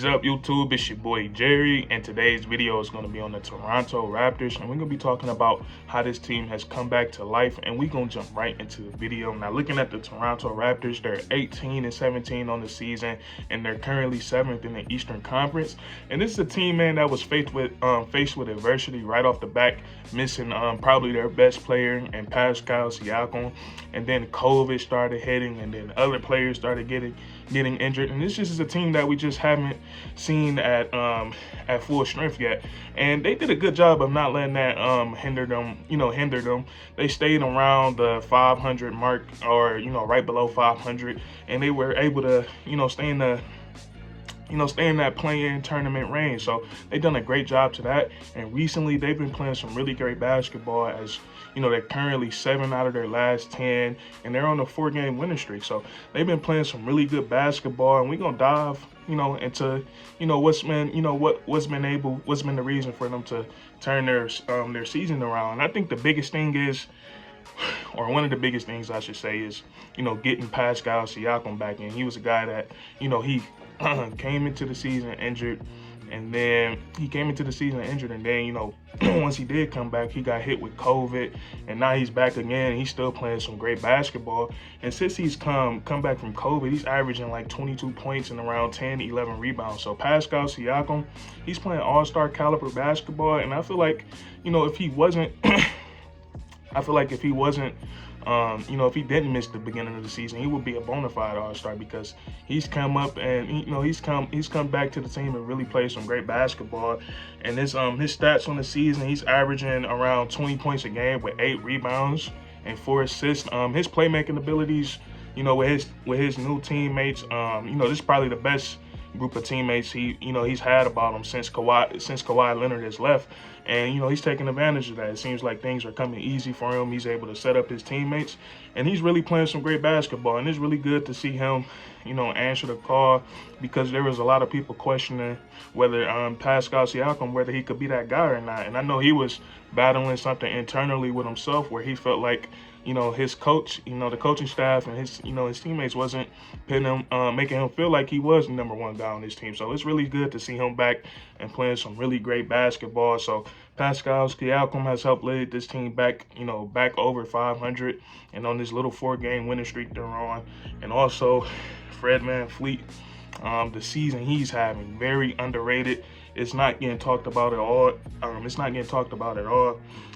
What's up, YouTube? It's your boy Jerry, and today's video is going to be on the Toronto Raptors, and we're going to be talking about how this team has come back to life, and we're going to jump right into the video. Now, looking at the Toronto Raptors, they're 18-17 on the season, and they're currently 7th in the Eastern Conference. And this is a team, man, that was faced with adversity right off the back, missing probably their best player in Pascal Siakam, and then COVID started hitting, and then other players started getting injured. And this just is a team that we just haven't seen at full strength yet, and they did a good job of not letting that hinder them. They stayed around the 500 mark, or right below 500, and they were able to stay in that play-in tournament range. So they've done a great job to that. And recently they've been playing some really great basketball, as they're currently 7 out of their last 10, and they're on a 4-game winning streak. So they've been playing some really good basketball, and we're gonna dive into what's been the reason for them to turn their season around. And I think the biggest thing is, or one of the biggest things I should say, is getting Pascal Siakam back in. He was a guy that he came into the season injured, and then once he did come back, he got hit with COVID, and now he's back again. He's still playing some great basketball, and since he's come back from COVID, he's averaging like 22 points and around 10-11 rebounds. So Pascal Siakam, he's playing all-star caliber basketball, and I feel like if he wasn't if he didn't miss the beginning of the season, he would be a bona fide all-star, because he's come up and he's come back to the team and really played some great basketball. And his stats on the season, he's averaging around 20 points a game with 8 rebounds and 4 assists. His playmaking abilities, with his new teammates, this is probably the best group of teammates he's had about him since Kawhi Leonard has left. And he's taking advantage of that. It seems like things are coming easy for him. He's able to set up his teammates, and he's really playing some great basketball. And it's really good to see him answer the call, because there was a lot of people questioning whether Pascal Siakam, whether he could be that guy or not. And I know he was battling something internally with himself, where he felt like his coach, the coaching staff, and his teammates wasn't making him feel like he was the number one guy on this team. So it's really good to see him back and playing some really great basketball. So Pascal Siakam has helped lead this team back over 500, and on this little 4-game winning streak they're on. And also Fred VanVleet, the season he's having, very underrated. It's not getting talked about at all.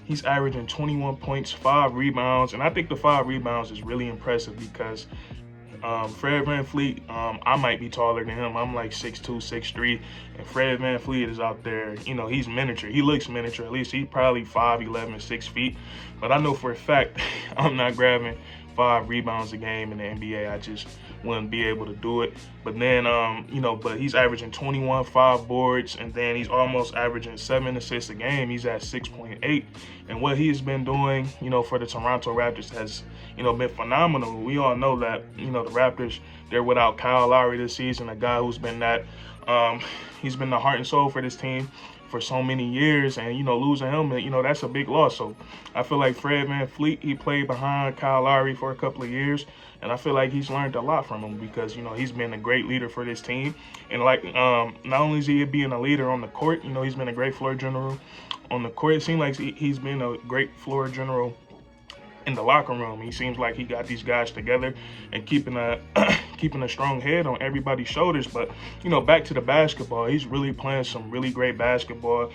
He's averaging 21 points, 5 rebounds, and I think the 5 rebounds is really impressive, because Fred VanVleet, I might be taller than him. I'm like 6'2", 6'3", and Fred VanVleet is out there. He's miniature. He looks miniature. At least he's probably 5'11", 6 feet. But I know for a fact I'm not grabbing 5 rebounds a game in the NBA. I just wouldn't be able to do it. But then, but he's averaging 21, 5 boards, and then he's almost averaging 7 assists a game. He's at 6.8, and what he's been doing, for the Toronto Raptors has, been phenomenal. We all know that, the Raptors, they're without Kyle Lowry this season, a guy who's been he's been the heart and soul for this team for so many years, and losing him, that's a big loss. So I feel like Fred VanVleet, he played behind Kyle Lowry for a couple of years, and I feel like he's learned a lot from him, because he's been a great leader for this team. And not only is he being a leader on the court, he's been a great floor general on the court. It seems like he's been a great floor general in the locker room. He seems like he got these guys together and keeping a strong head on everybody's shoulders. But back to the basketball, he's really playing some really great basketball.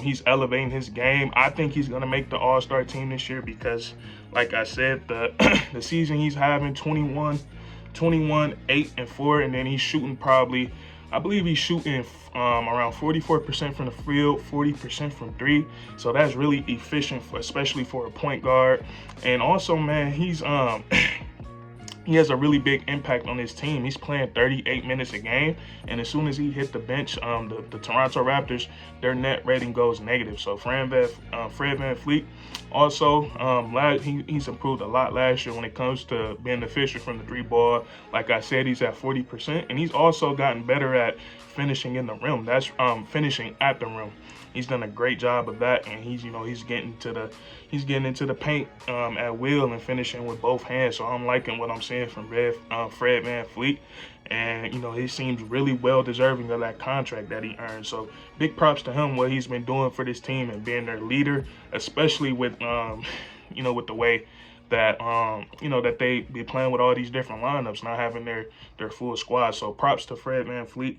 He's elevating his game. I think he's gonna make the All-Star team this year, because like I said, the the season he's having, 21, 8 and 4, and then he's shooting I believe he's shooting around 44% from the field, 40% from 3. So that's really efficient, especially for a point guard. And also, man, he's he has a really big impact on his team. He's playing 38 minutes a game, and as soon as he hit the bench, the Toronto Raptors, their net rating goes negative. So Fred VanVleet also, he's improved a lot last year when it comes to being efficient from the 3 ball. Like I said, he's at 40%, and he's also gotten better at finishing in the rim. That's finishing at the rim. He's done a great job of that, and he's getting into the paint at will and finishing with both hands. So I'm liking what I'm seeing from Fred VanVleet. And, you know, he seems really well deserving of that contract that he earned. So big props to him, what he's been doing for this team and being their leader, especially with, you know, with the way that, you know, that they be playing with all these different lineups, not having their full squad. So props to Fred VanVleet.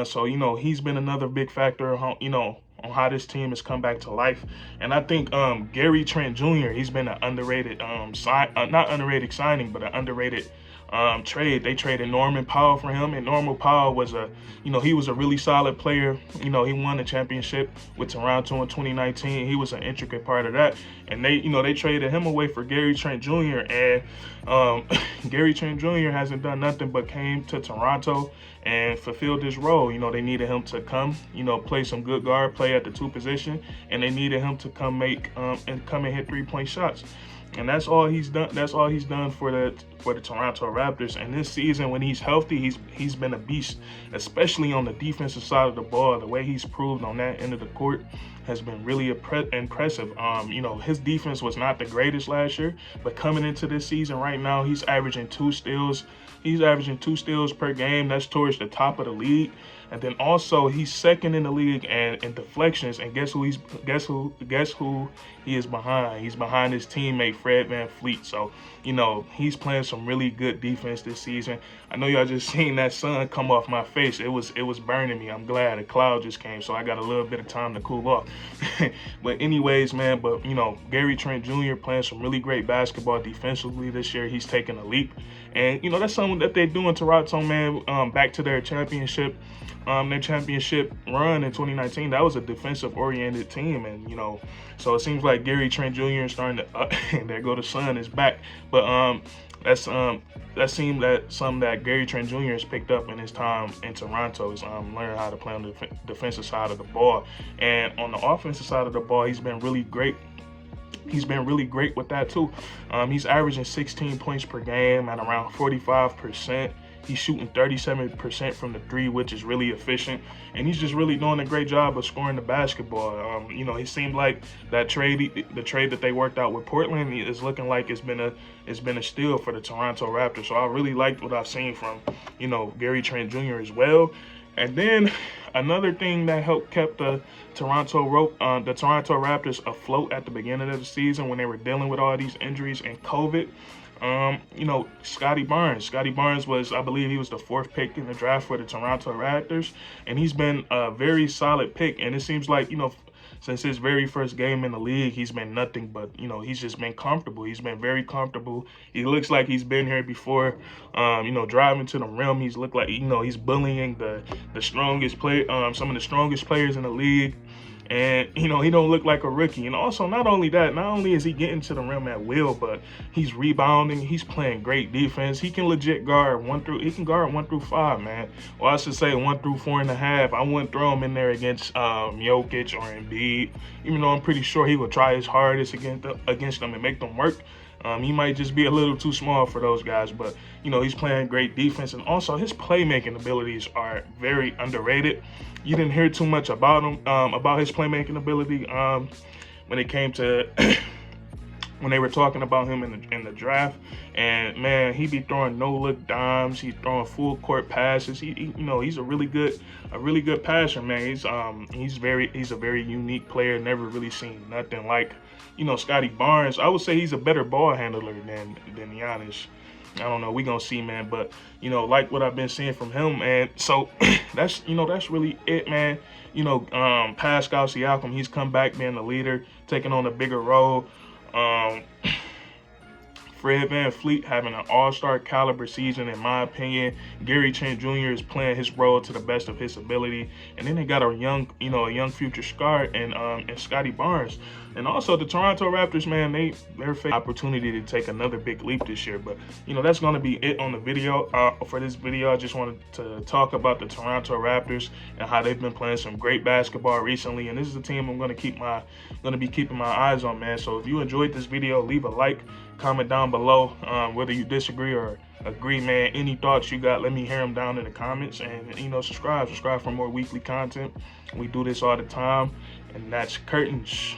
So, you know, he's been another big factor, you know, on how this team has come back to life. And I think Gary Trent Jr., he's been an underrated, not underrated signing, but an underrated trade. They traded Norman Powell for him, and Norman Powell was he was a really solid player. You know, he won the championship with Toronto in 2019. He was an intricate part of that, and they traded him away for Gary Trent Jr. And Gary Trent Jr. hasn't done nothing but came to Toronto and fulfilled his role. You know, they needed him to come, you know, play some good guard play at the 2 position, and they needed him to come and hit 3-point shots. And that's all he's done. That's all he's done for the Toronto Raptors. And this season, when he's healthy, he's been a beast, especially on the defensive side of the ball. The way he's proved on that end of the court has been really impressive. You know, his defense was not the greatest last year, but coming into this season right now, he's averaging 2 steals. He's averaging 2 steals per game. That's towards the top of the league. And then also he's second in the league in deflections. And guess who he is behind? He's behind his teammate Fred VanVleet. So, you know, he's playing some really good defense this season. I know y'all just seen that sun come off my face. It was burning me. I'm glad a cloud just came, so I got a little bit of time to cool off. But anyways, man, you know, Gary Trent Jr. playing some really great basketball defensively this year. He's taking a leap. And, you know, that's something that they do in Toronto, man. Back to their championship run in 2019. That was a defensive-oriented team, and, you know, so it seems like Gary Trent Jr. is starting to, there go the sun, is back. But that seemed that something that Gary Trent Jr. has picked up in his time in Toronto is learning how to play on the defensive side of the ball. And on the offensive side of the ball, he's been really great. He's been really great with that too. He's averaging 16 points per game at around 45%. He's shooting 37% from the 3, which is really efficient. And he's just really doing a great job of scoring the basketball. You know, it seemed like the trade that they worked out with Portland is looking like it's been a steal for the Toronto Raptors. So I really liked what I've seen from, you know, Gary Trent Jr. as well. And then another thing that helped kept the Toronto Raptors afloat at the beginning of the season when they were dealing with all these injuries and COVID, you know, Scottie Barnes. Scottie Barnes was, I believe he was the 4th pick in the draft for the Toronto Raptors, and he's been a very solid pick. And it seems like, you know, since his very first game in the league, he's been nothing but, you know, he's just been comfortable. He's been very comfortable. He looks like he's been here before. You know, driving to the rim, he's looked like, you know, he's bullying the strongest player, some of the strongest players in the league. And, you know, he don't look like a rookie. And also, not only is he getting to the rim at will, but he's rebounding. He's playing great defense. He can legit guard 1 through 5, man. Well, I should say 1 through 4.5. I wouldn't throw him in there against Jokic or Embiid, even though I'm pretty sure he would try his hardest against them and make them work. He might just be a little too small for those guys, but, you know, he's playing great defense. And also his playmaking abilities are very underrated. You didn't hear too much about him, about his playmaking ability when it came to when they were talking about him in the draft. And man, he be throwing no-look dimes. He's throwing full court passes. You know, he's a really good passer, man. He's a very unique player. Never really seen nothing like, you know, Scottie Barnes. I would say he's a better ball handler than Giannis. I don't know. We gonna see, man. But, you know, like what I've been seeing from him, man. So that's really it, man. You know, Pascal Siakam, he's come back being the leader, taking on a bigger role. Fred VanVleet having an all-star caliber season, in my opinion. Gary Trent Jr. is playing his role to the best of his ability. And then they got a young future star and Scottie Barnes. And also the Toronto Raptors, man, they're facing opportunity to take another big leap this year. But, you know, that's going to be it on the video. For this video, I just wanted to talk about the Toronto Raptors and how they've been playing some great basketball recently. And this is a team I'm going to be keeping my eyes on, man. So if you enjoyed this video, leave a like, comment down below whether you disagree or agree, man. Any thoughts you got, let me hear them down in the comments. And, you know, subscribe for more weekly content. We do this all the time. And that's curtains.